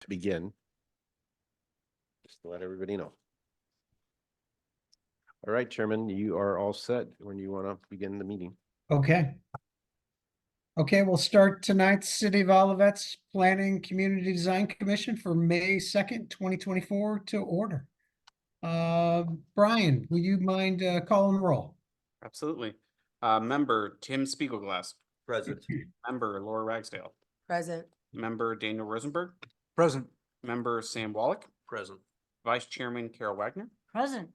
to begin. Just to let everybody know. All right, Chairman, you are all set when you want to begin the meeting. Okay. Okay, we'll start tonight's City of Olivet's Planning Community Design Commission for May 2nd, 2024 to order. Brian, will you mind calling roll? Absolutely. Member Tim Spiegelglass. Present. Member Laura Ragsdale. Present. Member Daniel Rosenberg. Present. Member Sam Wallach. Present. Vice Chairman Carol Wagner. Present.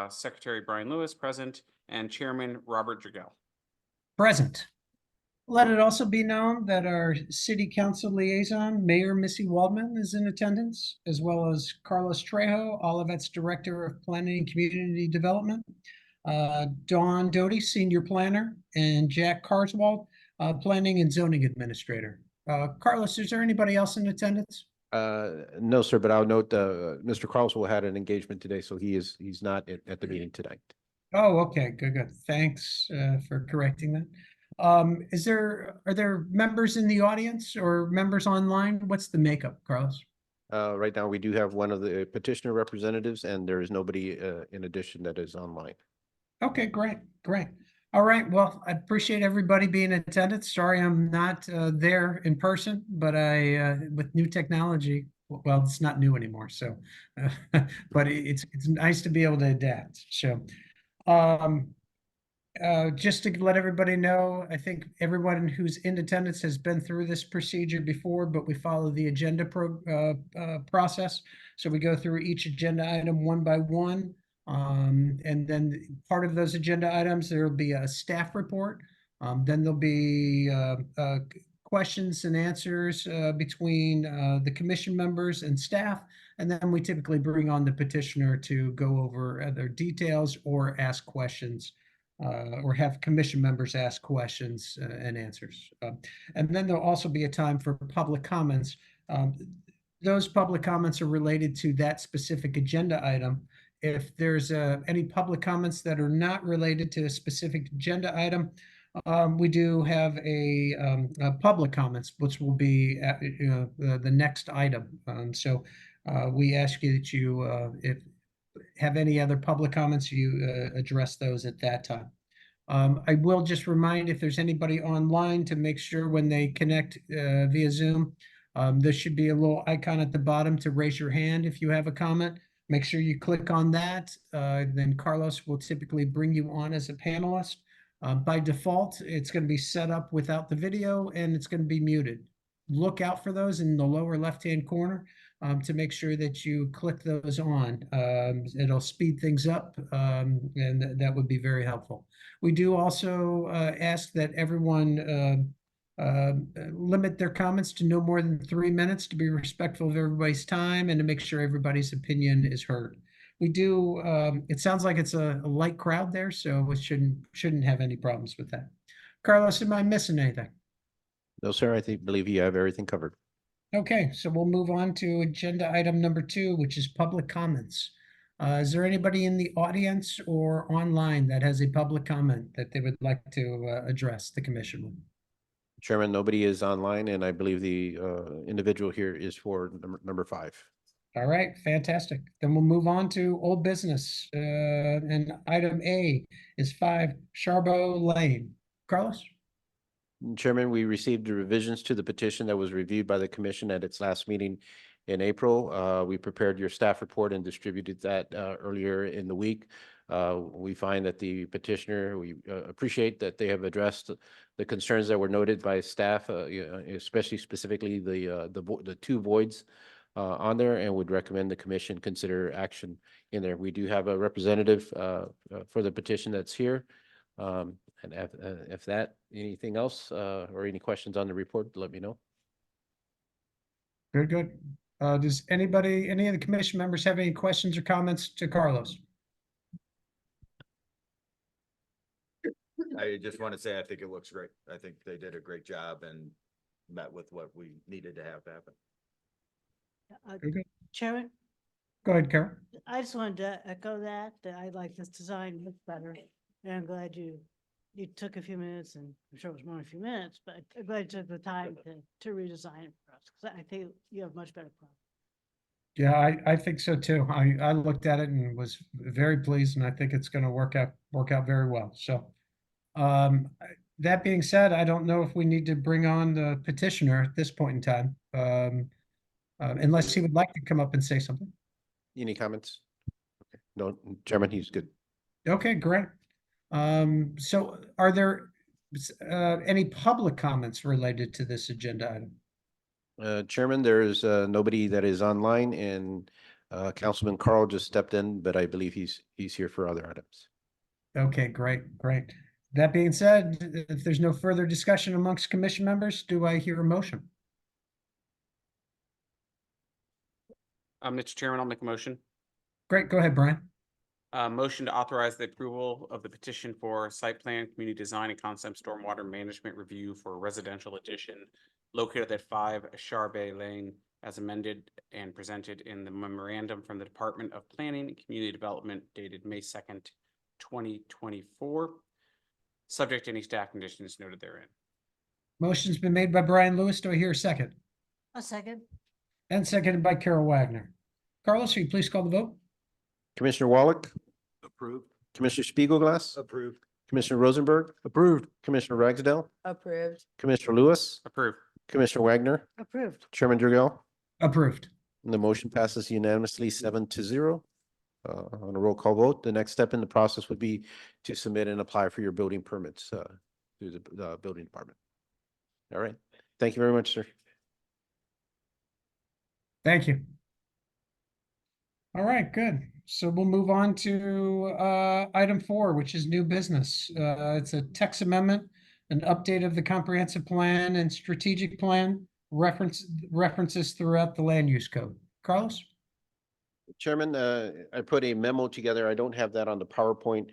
Secretary Brian Lewis present, and Chairman Robert Dragell. Present. Let it also be known that our City Council Liaison, Mayor Missy Waldman, is in attendance, as well as Carlos Trejo, Olivet's Director of Planning and Community Development, Dawn Doty, Senior Planner, and Jack Carswald, Planning and Zoning Administrator. Carlos, is there anybody else in attendance? No, sir, but I'll note, Mr. Carlswell had an engagement today, so he's not at the meeting tonight. Oh, okay, good. Thanks for correcting that. Are there members in the audience or members online? What's the makeup, Carlos? Right now, we do have one of the petitioner representatives, and there is nobody in addition that is online. Okay, great. All right, well, I appreciate everybody being in attendance. Sorry I'm not there in person, but with new technology, well, it's not new anymore, so, but it's nice to be able to adapt, so. Just to let everybody know, I think everyone who's in attendance has been through this procedure before, but we follow the agenda process. So we go through each agenda item one by one. And then part of those agenda items, there will be a staff report. Then there'll be questions and answers between the commission members and staff. And then we typically bring on the petitioner to go over other details or ask questions. Or have commission members ask questions and answers. And then there'll also be a time for public comments. Those public comments are related to that specific agenda item. If there's any public comments that are not related to a specific agenda item, we do have a public comments, which will be the next item. So we ask you that you, if have any other public comments, you address those at that time. I will just remind if there's anybody online to make sure when they connect via Zoom, there should be a little icon at the bottom to raise your hand if you have a comment. Make sure you click on that. Then Carlos will typically bring you on as a panelist. By default, it's going to be set up without the video and it's going to be muted. Look out for those in the lower left-hand corner. To make sure that you click those on. It'll speed things up, and that would be very helpful. We do also ask that everyone limit their comments to no more than 3 minutes to be respectful of everybody's time and to make sure everybody's opinion is heard. We do, it sounds like it's a light crowd there, so we shouldn't have any problems with that. Carlos, am I missing anything? No, sir, I believe you have everything covered. Okay, so we'll move on to agenda item number 2, which is public comments. Is there anybody in the audience or online that has a public comment that they would like to address the commission with? Chairman, nobody is online, and I believe the individual here is for number 5. All right, fantastic. Then we'll move on to old business. And item A is 5 Charbot Lane. Carlos? Chairman, we received the revisions to the petition that was reviewed by the commission at its last meeting in April. We prepared your staff report and distributed that earlier in the week. We find that the petitioner, we appreciate that they have addressed the concerns that were noted by staff, especially specifically the 2 voids on there, and would recommend the commission consider action in there. We do have a representative for the petition that's here. And if that, anything else or any questions on the report, let me know. Good. Does any of the commission members have any questions or comments to Carlos? I just want to say, I think it looks great. I think they did a great job and met with what we needed to have happen. Okay. Chairman, Go ahead, Carol. I just wanted to echo that I like this design much better. And I'm glad you took a few minutes, and I'm sure it was more than a few minutes, but I'm glad you took the time to redesign it for process. 'Cause I think you have much better product. Yeah, I think so too. I looked at it and was very pleased, and I think it's gonna work out very well, so. That being said, I don't know if we need to bring on the petitioner at this point in time. Unless he would like to come up and say something. Any comments? Okay. No, Chairman, he's good. Okay, great. So are there any public comments related to this agenda item? Chairman, there is nobody that is online, and Councilman Carl just stepped in, but I believe he's here for other items. Okay, great. That being said, if there's no further discussion amongst commission members, do I hear a motion? Mr. Chairman, I'll make a motion. Great, go ahead, Brian. Motion to authorize the approval of the petition for site plan, community design and concept stormwater management review for a residential addition located at 5 Charbet Lane as amended and presented in the memorandum from the Department of Planning and Community Development dated May 2nd, 2024, subject to any staff conditions noted therein. Motion's been made by Brian Lewis. Do I hear a second? A second? And seconded by Carol Wagner. Carlos, will you please call the vote? Commissioner Wallach, Approved. Commissioner Spiegelglass, Approved. Commissioner Rosenberg. Approved. Commissioner Ragsdale, Approved. Commissioner Lewis, Approved. Commissioner Wagner, Approved. Chairman Dragell. Approved. And the motion passes unanimously 7-0. On a roll call vote, the next step in the process would be to submit and apply for your building permits through the building department. All right. Thank you very much, sir. Thank you. All right, good. So we'll move on to item 4, which is new business. It's a text amendment, an update of the comprehensive plan and strategic plan, references throughout the land use code. Carlos? Chairman, I put a memo together. I don't have that on the PowerPoint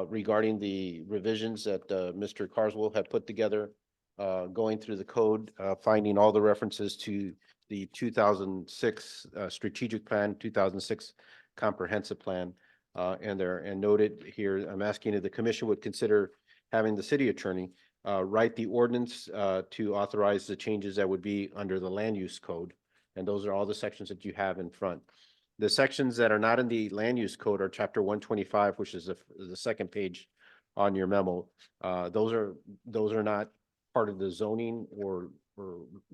regarding the revisions that Mr. Carswell had put together, going through the code, finding all the references to the 2006 strategic plan, 2006 comprehensive plan, and noted here, I'm asking if the commission would consider having the city attorney write the ordinance to authorize the changes that would be under the land use code. And those are all the sections that you have in front. The sections that are not in the land use code are chapter 125, which is the second page on your memo. Those are not part of the zoning or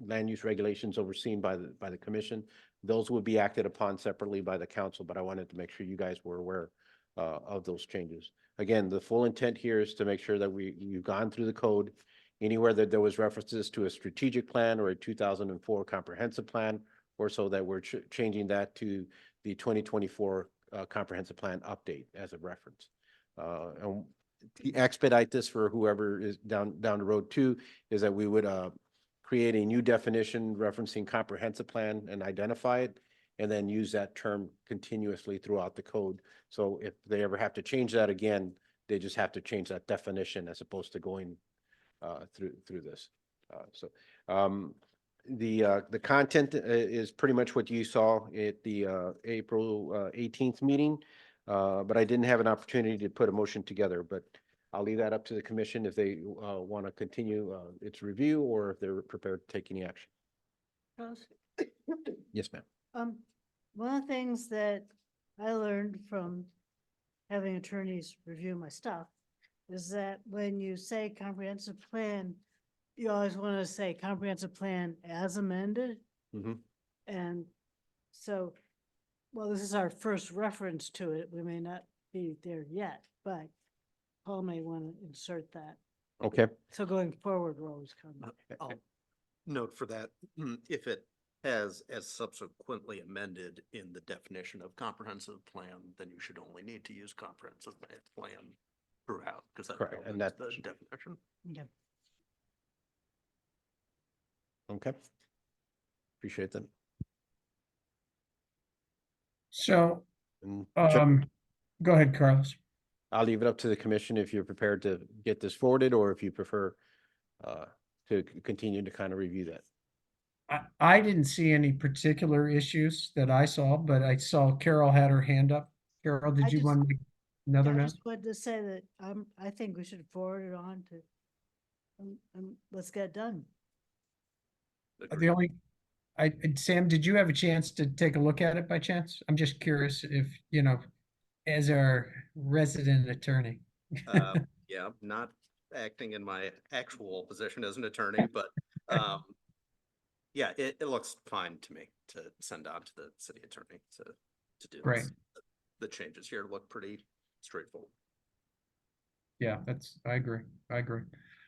land use regulations overseen by the commission. Those would be acted upon separately by the council, but I wanted to make sure you guys were aware of those changes. Again, the full intent here is to make sure that we've gone through the code. Anywhere that there was references to a strategic plan or a 2004 comprehensive plan, or so that we're changing that to the 2024 comprehensive plan update as a reference. And to expedite this for whoever is down the road too, is that we would create a new definition referencing comprehensive plan and identify it, and then use that term continuously throughout the code. So if they ever have to change that again, they just have to change that definition as opposed to going through this. The content is pretty much what you saw at the April 18th meeting, but I didn't have an opportunity to put a motion together, but I'll leave that up to the commission if they want to continue its review or if they're prepared to take any action. Carlos? Yes, ma'am. One of the things that I learned from having attorneys review my stuff is that when you say comprehensive plan, you always want to say comprehensive plan as amended. Mhm. And so, well, this is our first reference to it. We may not be there yet, but Paul may want to insert that. Okay. So going forward, we're always coming. I'll note for that, if it has as subsequently amended in the definition of comprehensive plan, then you should only need to use comprehensive plan throughout, because that Correct, and is that- the definition. Okay. Okay. Appreciate that. So, And go ahead, Carlos. I'll leave it up to the commission if you're prepared to get this forwarded or if you prefer to continue to kind of review that. I didn't see any particular issues that I saw, but I saw Carol had her hand up. Carol, I did you just- want to make another I note? just wanted to say that I think we should forward it on to, let's get it done. The only, Sam, did you have a chance to take a look at it by chance? I'm just curious if, as our resident attorney. Yeah, not acting in my actual position as an attorney, but, yeah, it looks fine to me to send on to the city attorney to do. Great. The changes here look pretty straightforward. Yeah, I agree.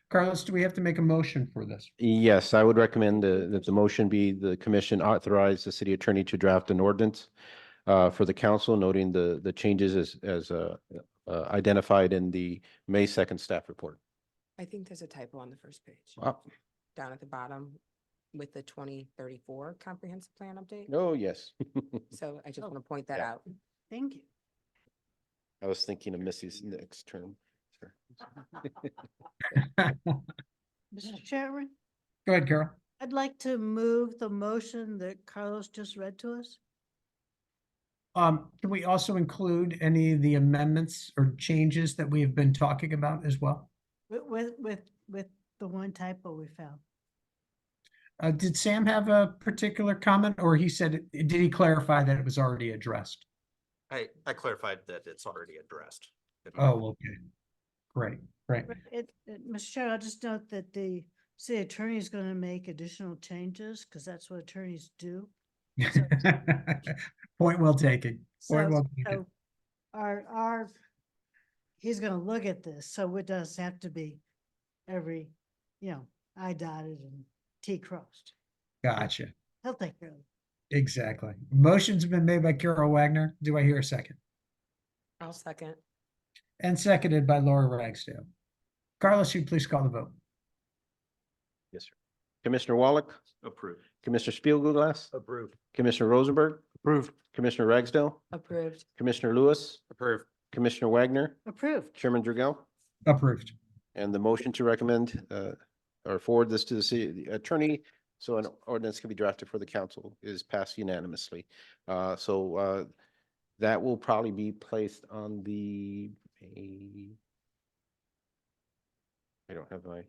Carlos, do we have to make a motion for this? Yes, I would recommend that the motion be the commission authorize the city attorney to draft an ordinance for the council, noting the changes as identified in the May 2nd staff report. I think there's a typo on the first page, Ah, down at the bottom with the 2034 comprehensive plan update. oh, yes. So I just want to point that Yeah. out. Thank you. I was thinking of Missy's next term. Sure. Mr. Chairman, Go ahead, Carol. I'd like to move the motion that Carlos just read to us. Can we also include any of the amendments or changes that we have been talking about as well? With the one typo we found. Did Sam have a particular comment, or did he clarify that it was already addressed? I clarified that it's already addressed. Oh, okay. Great. Mr. Chair, I'll just note that the city attorney is going to make additional changes because that's what attorneys do. Point well taken. Point So, well taken. so he's gonna look at this, so it does have to be every, I dotted and T crossed. Gotcha. He'll take care of it. Exactly. Motion's been made by Carol Wagner. Do I hear a second? I'll second. And seconded by Laura Ragsdale. Carlos, you please call the vote. Yes, sir. Commissioner Wallach, Approved. Commissioner Spielglass, Approved. Commissioner Rosenberg. Approved. Commissioner Ragsdale, Approved. Commissioner Lewis, Approved. Commissioner Wagner, Approved. Chairman Dragell. Approved. And the motion to recommend or forward this to the city attorney so an ordinance can be drafted for the council is passed unanimously. So that will probably be placed on the I don't have my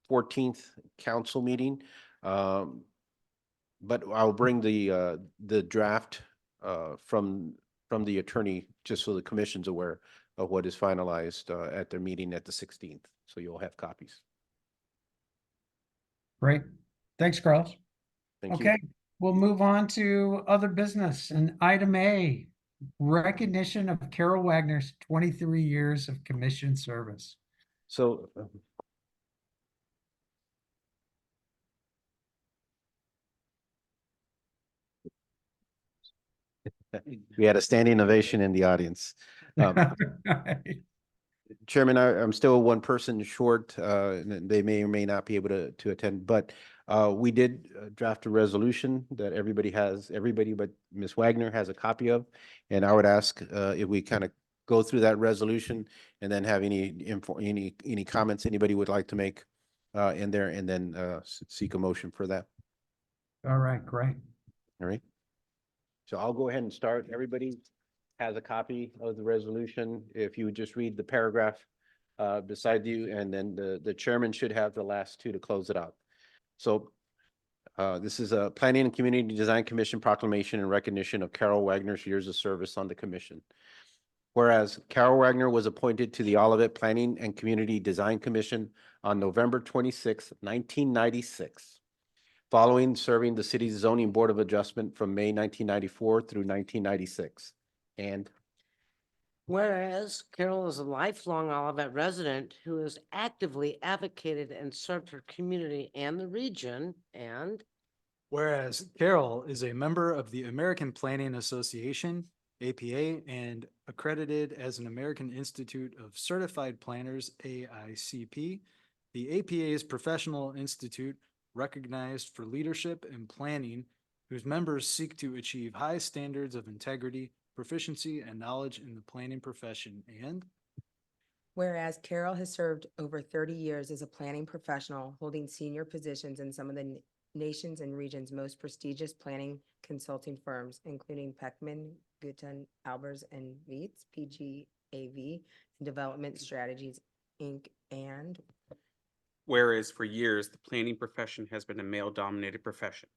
14th council meeting. But I'll bring the draft from the attorney, just so the commission's aware of what is finalized at their meeting at the 16th. So you'll have copies. Great. Thanks, Carlos. Thank you. Okay, we'll move on to other business and item A, recognition of Carol Wagner's 23 years of commission service. So we had a standing ovation in the audience. Chairman, I'm still one person short, and they may or may not be able to attend, but we did draft a resolution that everybody but Ms. Wagner has a copy of. And I would ask if we kind of go through that resolution and then have any comments anybody would like to make in there, and then seek a motion for that. All right, great. All right. So I'll go ahead and start. Everybody has a copy of the resolution. If you would just read the paragraph beside you, and then the chairman should have the last two to close it out. So this is a Planning and Community Design Commission proclamation in recognition of Carol Wagner's years of service on the commission. Whereas Carol Wagner was appointed to the Olivet Planning and Community Design Commission on November 26, 1996. Following serving the city's zoning board of adjustment from May 1994 through 1996. And whereas Carol is a lifelong Olivet resident who has actively advocated and served her community and the region, and whereas Carol is a member of the American Planning Association, APA, and accredited as an American Institute of Certified Planners, AICP, the APA's professional institute recognized for leadership and planning, whose members seek to achieve high standards of integrity, proficiency, and knowledge in the planning profession. And Whereas Carol has served over 30 years as a planning professional, holding senior positions in some of the nation's and region's most prestigious planning consulting firms, including Peckman, Guten, Albers, and Vietz, PGAV, and Development Strategies, Inc. And Whereas for years, the planning profession has been a male-dominated profession,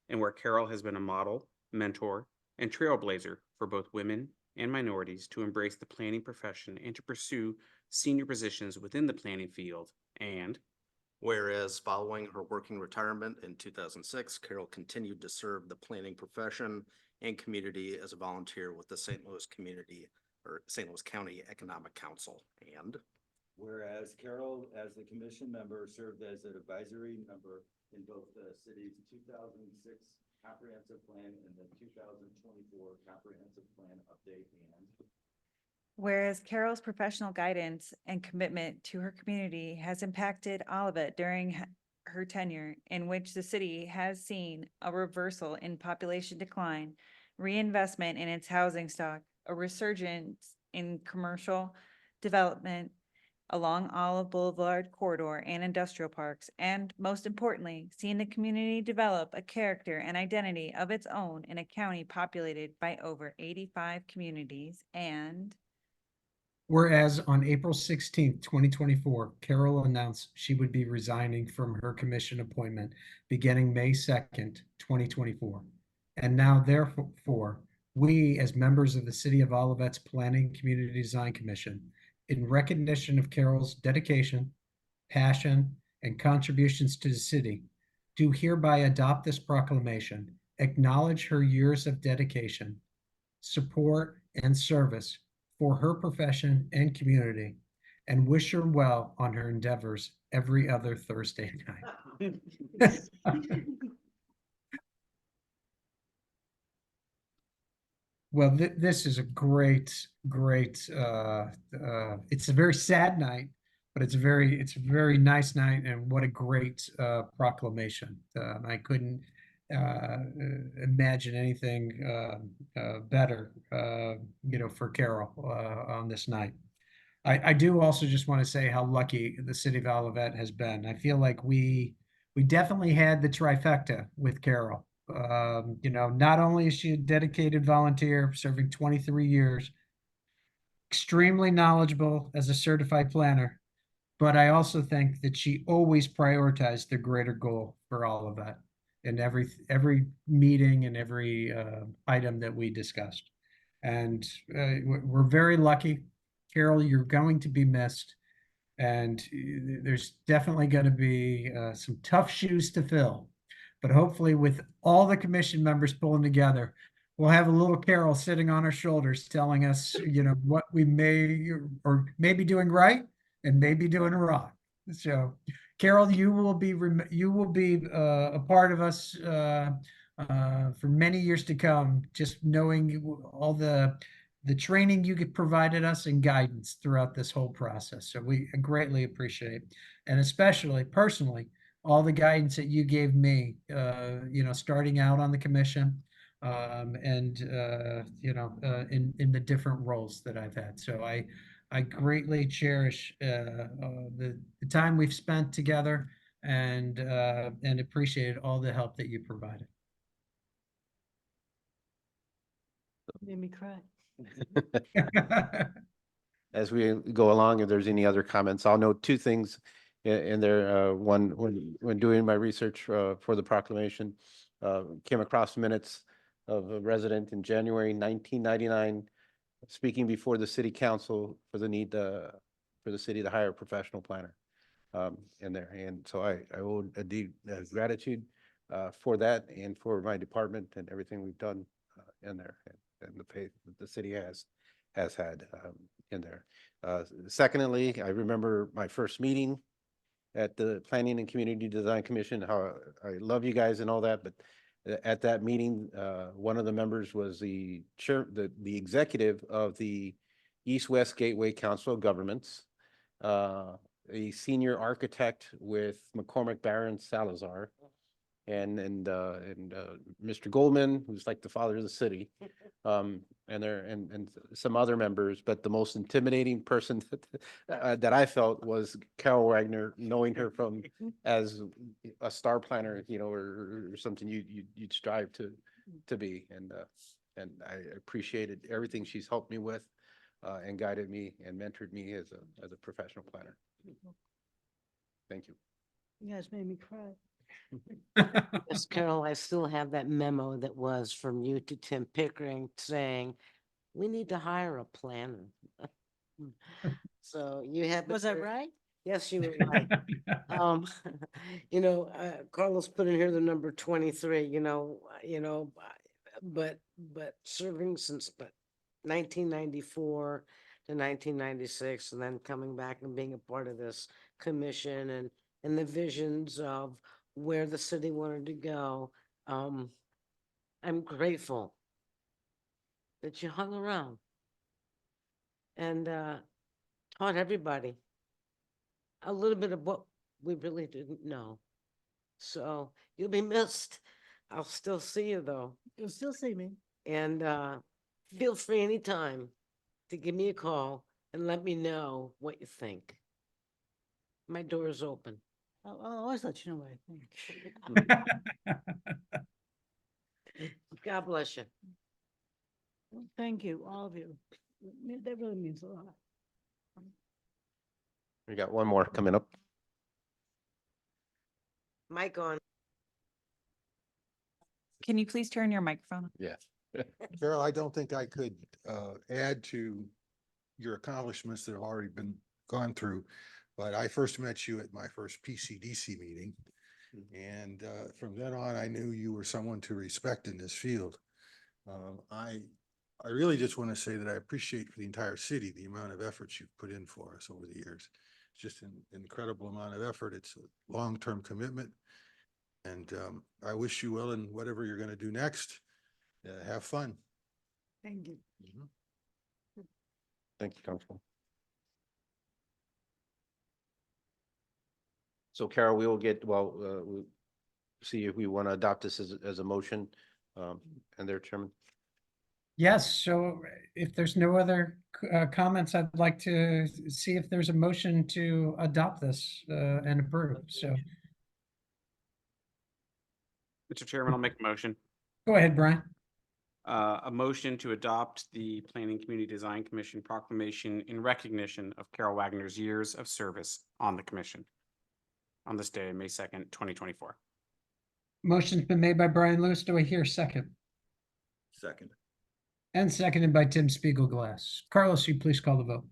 and where Carol has been a model, mentor, and trailblazer for both women and minorities to embrace the planning profession and to pursue senior positions within the planning field. And Whereas following her working retirement in 2006, Carol continued to serve the planning profession and community as a volunteer with the St. Louis St. Louis County Economic Council. And Whereas Carol, as the commission member, served as an advisory member in both the city's 2006 comprehensive plan and the 2024 comprehensive plan update. And Whereas Carol's professional guidance and commitment to her community has impacted Olivet during her tenure, in which the city has seen a reversal in population decline, reinvestment in its housing stock, a resurgence in commercial development along Olive Boulevard corridor and industrial parks, and most importantly, seeing the community develop a character and identity of its own in a county populated by over 85 communities. And Whereas on April 16th, 2024, Carol announced she would be resigning from her commission appointment beginning May 2nd, 2024. And now therefore, we as members of the City of Olivet's Planning Community Design Commission, in recognition of Carol's dedication, passion, and contributions to the city, do hereby adopt this proclamation, acknowledge her years of dedication, support, and service for her profession and community, and wish her well on her endeavors every other Thursday night. Well, this is a great, it's a very sad night, but it's a very nice night, and what a great proclamation. I couldn't imagine anything better, for Carol on this night. I do also just want to say how lucky the city of Olivet has been. I feel like we definitely had the trifecta with Carol. Not only is she a dedicated volunteer serving 23 years, extremely knowledgeable as a certified planner, but I also think that she always prioritized the greater goal for all of that in every meeting and every item that we discussed. And we're very lucky. Carol, you're going to be missed. And there's definitely going to be some tough shoes to fill. But hopefully with all the commission members pulling together, we'll have a little Carol sitting on our shoulders telling us, what we may or may be doing right and maybe doing wrong. So, Carol, you will be a part of us for many years to come. Just knowing all the training you provided us and guidance throughout this whole process. So we greatly appreciate, and especially personally, all the guidance that you gave me, starting out on the commission, and in the different roles that I've had. So I greatly cherish the time we've spent together, and appreciated all the help that you provided. Made me cry. As we go along, if there's any other comments, I'll note two things in there. One, when doing my research for the proclamation, came across minutes of a resident in January 1999 speaking before the city council for the need for the city to hire a professional planner in there. And so I owe a deep gratitude for that and for my department and everything we've done in there, and the pay that the city has had in there. Secondly, I remember my first meeting at the Planning and Community Design Commission, how I love you guys and all that, but at that meeting, one of the members was the executive of the East-West Gateway Council of Governments, a senior architect with McCormick Barron Salazar, and Mr. Goldman, who's like the father of the city, and some other members. But the most intimidating person that I felt was Carol Wagner, knowing her from as a star planner, or something you'd strive to be. And I appreciated everything she's helped me with, and guided me and mentored me as a professional planner. Thank you. You guys made me cry. Yes, Carol, I still have that memo that was from you to Tim Pickering saying, we need to hire a planner. So you have. Was I right? Yes, you were right. Um, Carlos put in here the number 23, but serving since, 1994 to 1996, and then coming back and being a part of this commission and the visions of where the city wanted to go. I'm grateful that you hung around and, taught everybody a little bit of what we really didn't know. So you'll be missed. I'll still see you though. You'll still see me. And feel free anytime to give me a call and let me know what you think. My door is open. I'll always let you know what I think. God bless you. Well, thank you, all of you. That really means a lot. We got one more coming up. Mic on. Can you please turn your microphone on? Yeah. Carol, I don't think I could add to your accomplishments that have already been gone through, but I first met you at my first PCDC meeting. And from then on, I knew you were someone to respect in this field. I really just want to say that I appreciate for the entire city the amount of efforts you've put in for us over the years. It's just an incredible amount of effort. It's a long-term commitment. And I wish you well in whatever you're going to do next. Have fun. Thank you. Thank you, Councilman. So Carol, we'll see if we want to adopt this as a motion, and their chairman. Yes, so if there's no other comments, I'd like to see if there's a motion to adopt this and approve. So Mr. Chairman, I'll make a motion. go ahead, Brian. A motion to adopt the Planning Community Design Commission proclamation in recognition of Carol Wagner's years of service on the commission on this day, May 2nd, 2024. Motion's been made by Brian Lewis. Do I hear a second? Second. And seconded by Tim Spiegelglass. Carlos, you please call the vote.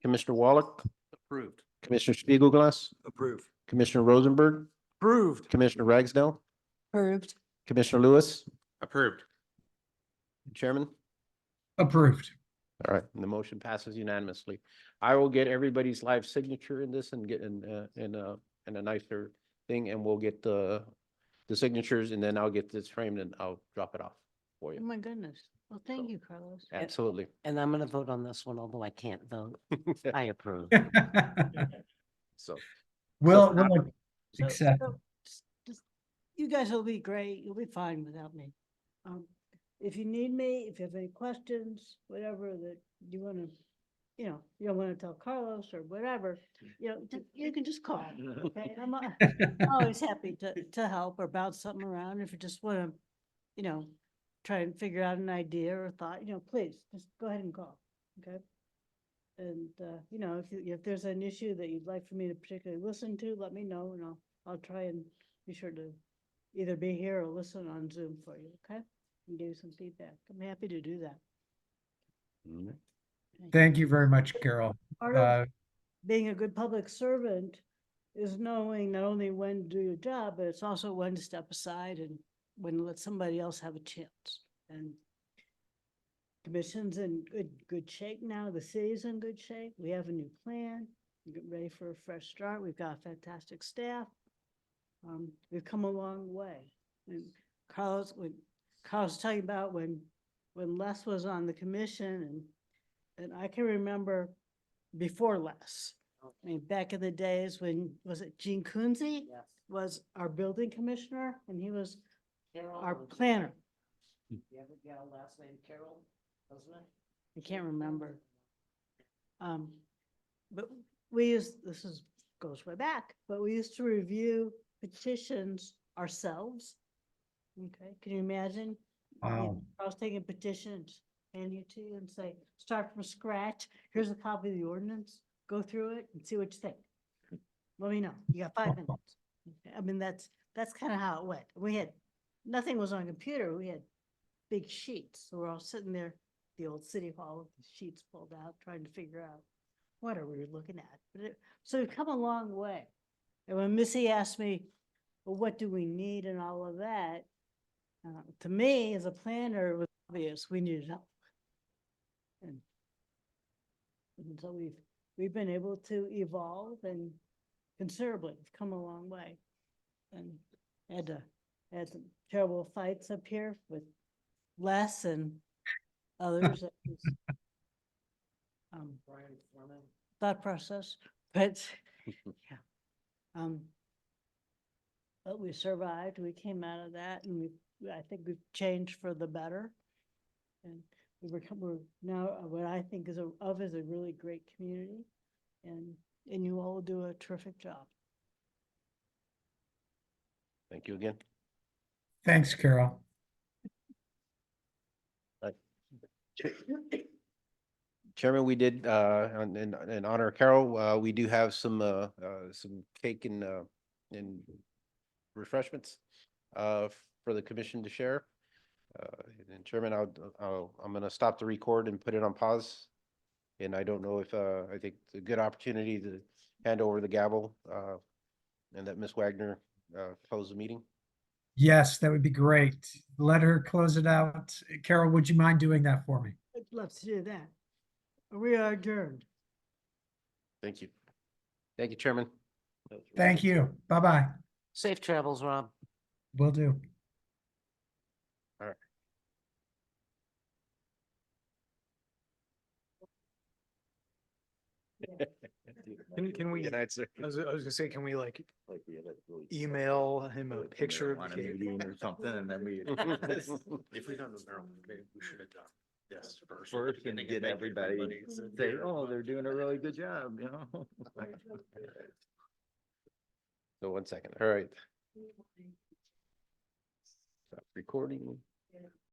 Commissioner Wallach, Approved. Commissioner Spiegelglass, Approve. Commissioner Rosenberg, Approved. Commissioner Ragsdale, Approved. Commissioner Lewis, Approved. Chairman. Approved. All right, and the motion passes unanimously. I will get everybody's live signature in this and get in a nicer thing, and we'll get the signatures, and then I'll get this framed and I'll drop it off for Oh you. my goodness. Well, thank So- you, Carlos. Absolutely. And I'm gonna vote on this one, although I can't vote. I approve. So, We'll So- accept. so just- you guys will be great. You'll be fine without me. If you need me, if you have any questions, whatever that you want to, you don't want to tell Carlos or whatever, you can just call. Okay, I'm always happy to help or bounce something around. If you just want to, try and figure out an idea or thought, please just go ahead and call. Okay. And, if there's an issue that you'd like for me to particularly listen to, let me know and I'll try and be sure to either be here or listen on Zoom for you. Okay. And give you some feedback. I'm happy to do that. Thank you very much, Carol. Part of being a good public servant is knowing not only when to do your job, but it's also when to step aside and when to let somebody else have a chance. And commission's in good shape now. The city's in good shape. We have a new plan. We're getting ready for a fresh start. We've got fantastic staff. We've come a long way. And Carlos was talking about when Les was on the commission and I can remember before Les. I mean, back in the days when, was it Gene Kunze? Yes. Was our building commissioner and he was Carol, our was it- planner. You have a gal last name Carol, wasn't it? I can't remember. But this goes way back, but we used to review petitions ourselves. Okay, can you imagine? Wow. I was taking petitions, hand you to you and say, start from scratch. Here's a copy of the ordinance. Go through it and see what you think. let me know. You got 5 minutes. I mean, that's kind of how it went. We had, nothing was on computer. We had big sheets. So we're all sitting there, the old city hall with the sheets pulled out, trying to figure out what are we looking at. So we've come a long way. And when Missy asked me, well, what do we need and all of that? To me, as a planner, it was obvious we needed help. And so we've been able to evolve and considerably, we've come a long way. And had some terrible fights up here with Les and others. That was, thought process, but yeah. But we survived, we came out of that, and I think we've changed for the better. And we're now what I think is a really great community, and you all do a terrific job. Thank you again. Thanks, Carol. Chairman, we did, in honor of Carol, we do have some cake and refreshments, for the commission to share. And Chairman, I'm gonna stop the record and put it on pause. And I don't know if, I think it's a good opportunity to hand over the gavel, and that Ms. Wagner, close the meeting. Yes, that would be great. Let her close it out. Carol, would you mind doing that for me? I'd love to do that. We are adjourned. Thank you. Thank you, Chairman. Thank you. Bye-bye. Safe travels, Rob. Will do. Can we, Good night, sir. I was gonna say, can we like email him a picture of On the a cake? meeting or something, and then we. If we done the barrel, maybe we should have done this first. First, and get everybody say, oh, they're doing a really good job, you know? So 1 second. All right. Stop recording.